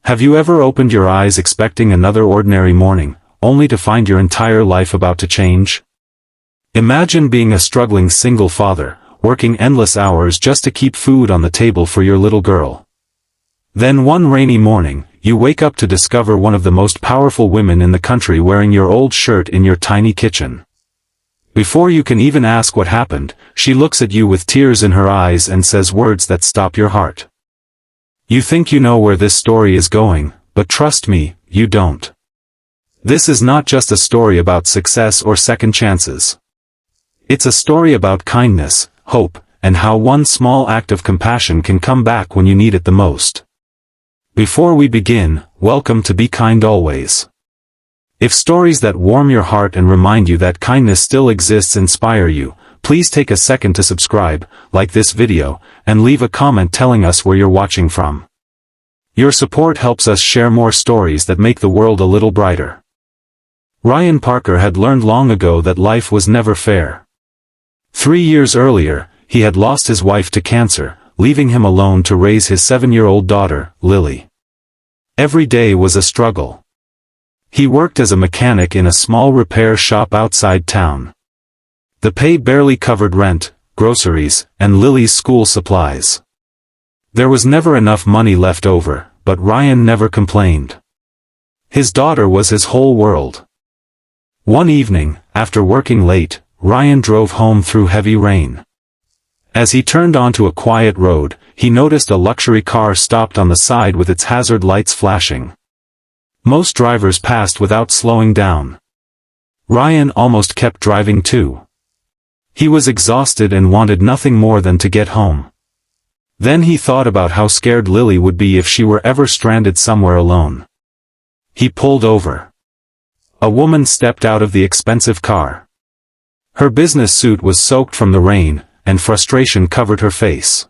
Have you ever opened your eyes expecting another ordinary morning, only to find your entire life about to change? Imagine being a struggling single father, working endless hours just to keep food on the table for your little girl. Then one rainy morning, you wake up to discover one of the most powerful women in the country wearing your old shirt in your tiny kitchen. Before you can even ask what happened, she looks at you with tears in her eyes and says words that stop your heart. You think you know where this story is going, but trust me, you don't. This is not just a story about success or second chances. It's a story about kindness, hope, and how one small act of compassion can come back when you need it the most. Before we begin, welcome to Be Kind Always. If stories that warm your heart and remind you that kindness still exists inspire you, please take a second to subscribe, like this video, and leave a comment telling us where you're watching from. Your support helps us share more stories that make the world a little brighter. Ryan Parker had learned long ago that life was never fair. 3 years earlier, he had lost his wife to cancer, leaving him alone to raise his 7-year-old daughter, Lily. Every day was a struggle. He worked as a mechanic in a small repair shop outside town. The pay barely covered rent, groceries, and Lily's school supplies. There was never enough money left over, but Ryan never complained. His daughter was his whole world. One evening, after working late, Ryan drove home through heavy rain. As he turned onto a quiet road, he noticed a luxury car stopped on the side with its hazard lights flashing. Most drivers passed without slowing down. Ryan almost kept driving too. He was exhausted and wanted nothing more than to get home. Then he thought about how scared Lily would be if she were ever stranded somewhere alone. He pulled over. A woman stepped out of the expensive car. Her business suit was soaked from the rain, and frustration covered her face.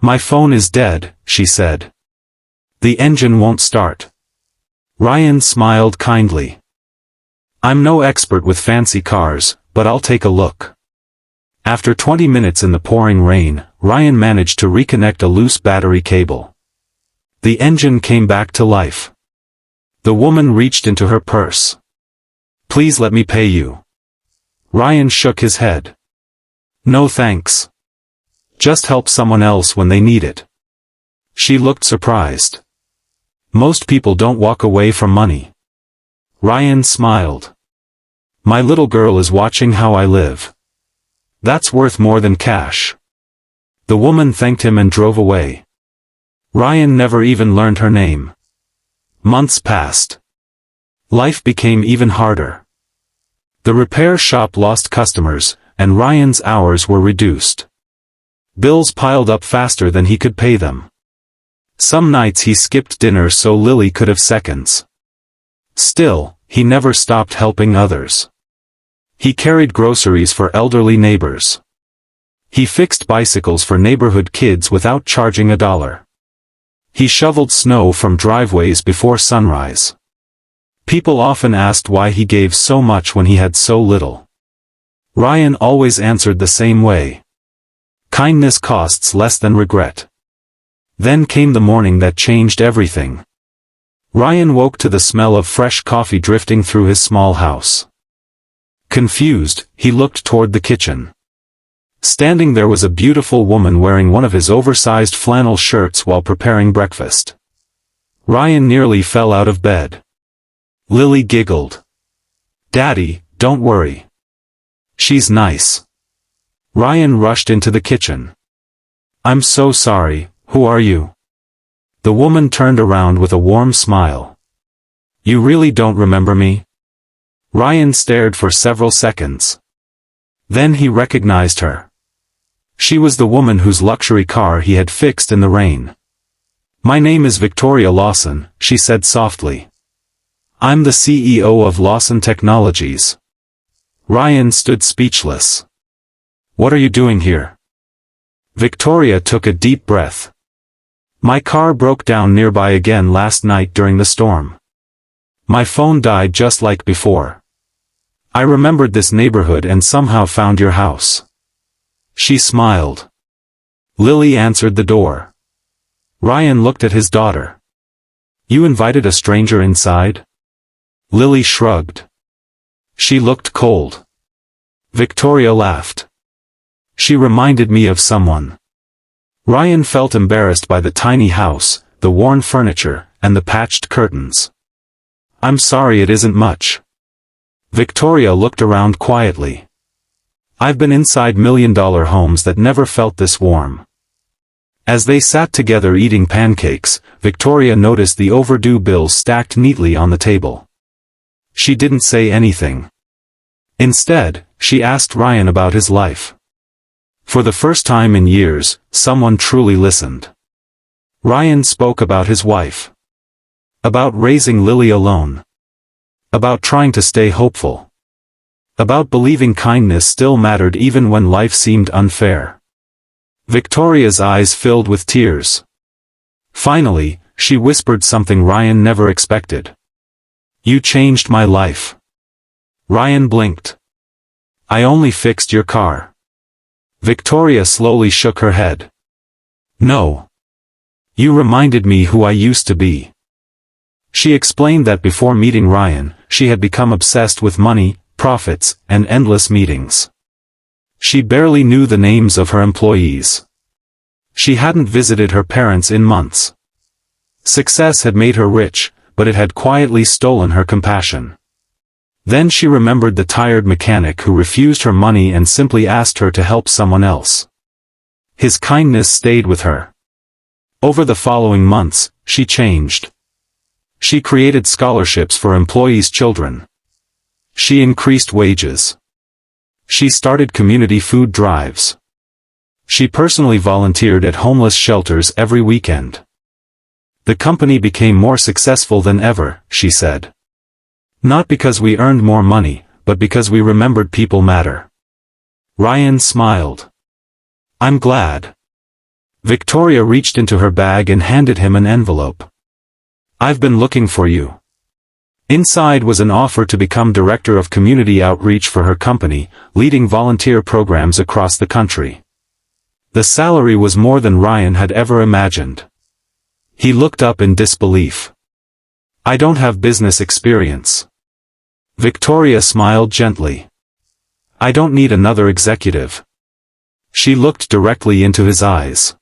"My phone is dead," she said. "The engine won't start." Ryan smiled kindly. "I'm no expert with fancy cars, but I'll take a look." After 20 minutes in the pouring rain, Ryan managed to reconnect a loose battery cable. The engine came back to life. The woman reached into her purse. "Please let me pay you." Ryan shook his head. "No thanks. Just help someone else when they need it." She looked surprised. "Most people don't walk away from money." Ryan smiled. "My little girl is watching how I live. That's worth more than cash." The woman thanked him and drove away. Ryan never even learned her name. Months passed. Life became even harder. The repair shop lost customers, and Ryan's hours were reduced. Bills piled up faster than he could pay them. Some nights he skipped dinner so Lily could have seconds. Still, he never stopped helping others. He carried groceries for elderly neighbors. He fixed bicycles for neighborhood kids without charging $1. He shoveled snow from driveways before sunrise. People often asked why he gave so much when he had so little. Ryan always answered the same way. Kindness costs less than regret. Then came the morning that changed everything. Ryan woke to the smell of fresh coffee drifting through his small house. Confused, he looked toward the kitchen. Standing there was a beautiful woman wearing one of his oversized flannel shirts while preparing breakfast. Ryan nearly fell out of bed. Lily giggled. "Daddy, don't worry. She's nice." Ryan rushed into the kitchen. "I'm so sorry, who are you?" The woman turned around with a warm smile. "You really don't remember me?" Ryan stared for several seconds. Then he recognized her. She was the woman whose luxury car he had fixed in the rain. "My name is Victoria Lawson," she said softly. "I'm the CEO of Lawson Technologies." Ryan stood speechless. "What are you doing here?" Victoria took a deep breath. "My car broke down nearby again last night during the storm. My phone died just like before. I remembered this neighborhood and somehow found your house." She smiled. Lily answered the door. Ryan looked at his daughter. You invited a stranger inside? Lily shrugged. She looked cold. Victoria laughed. She reminded me of someone. Ryan felt embarrassed by the tiny house, the worn furniture, and the patched curtains. I'm sorry, it isn't much. Victoria looked around quietly. I've been inside million-dollar homes that never felt this warm. As they sat together eating pancakes, Victoria noticed the overdue bills stacked neatly on the table. She didn't say anything. Instead, she asked Ryan about his life. For the first time in years, someone truly listened. Ryan spoke about his wife. About raising Lily alone. About trying to stay hopeful. About believing kindness still mattered even when life seemed unfair. Victoria's eyes filled with tears. Finally, she whispered something Ryan never expected. You changed my life. Ryan blinked. I only fixed your car. Victoria slowly shook her head. No. You reminded me who I used to be. She explained that before meeting Ryan, she had become obsessed with money, profits, and endless meetings. She barely knew the names of her employees. She hadn't visited her parents in months. Success had made her rich, but it had quietly stolen her compassion. Then she remembered the tired mechanic who refused her money and simply asked her to help someone else. His kindness stayed with her. Over the following months, she changed. She created scholarships for employees' children. She increased wages. She started community food drives. She personally volunteered at homeless shelters every weekend. The company became more successful than ever, she said. Not because we earned more money, but because we remembered people matter. Ryan smiled. I'm glad. Victoria reached into her bag and handed him an envelope. I've been looking for you. Inside was an offer to become director of community outreach for her company, leading volunteer programs across the country. The salary was more than Ryan had ever imagined. He looked up in disbelief. I don't have business experience. Victoria smiled gently. I don't need another executive. She looked directly into his eyes.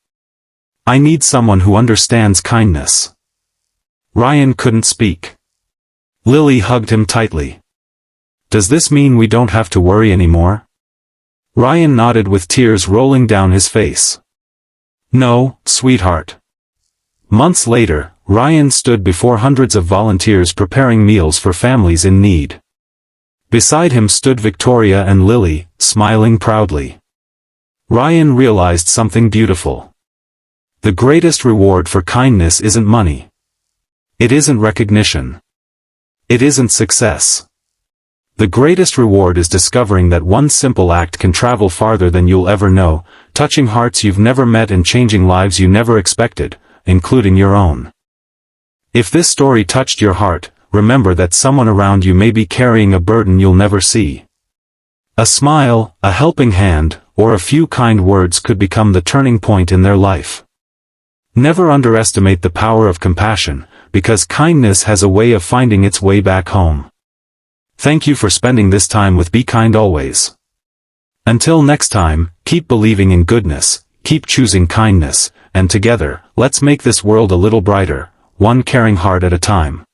I need someone who understands kindness. Ryan couldn't speak. Lily hugged him tightly. Does this mean we don't have to worry anymore? Ryan nodded with tears rolling down his face. No, sweetheart. Months later, Ryan stood before hundreds of volunteers preparing meals for families in need. Beside him stood Victoria and Lily, smiling proudly. Ryan realized something beautiful. The greatest reward for kindness isn't money. It isn't recognition. It isn't success. The greatest reward is discovering that one simple act can travel farther than you'll ever know, touching hearts you've never met and changing lives you never expected, including your own. If this story touched your heart, remember that someone around you may be carrying a burden you'll never see. A smile, a helping hand, or a few kind words could become the turning point in their life. Never underestimate the power of compassion, because kindness has a way of finding its way back home. Thank you for spending this time with Be Kind Always. Until next time, keep believing in goodness, keep choosing kindness, and together, let's make this world a little brighter, one caring heart at a time.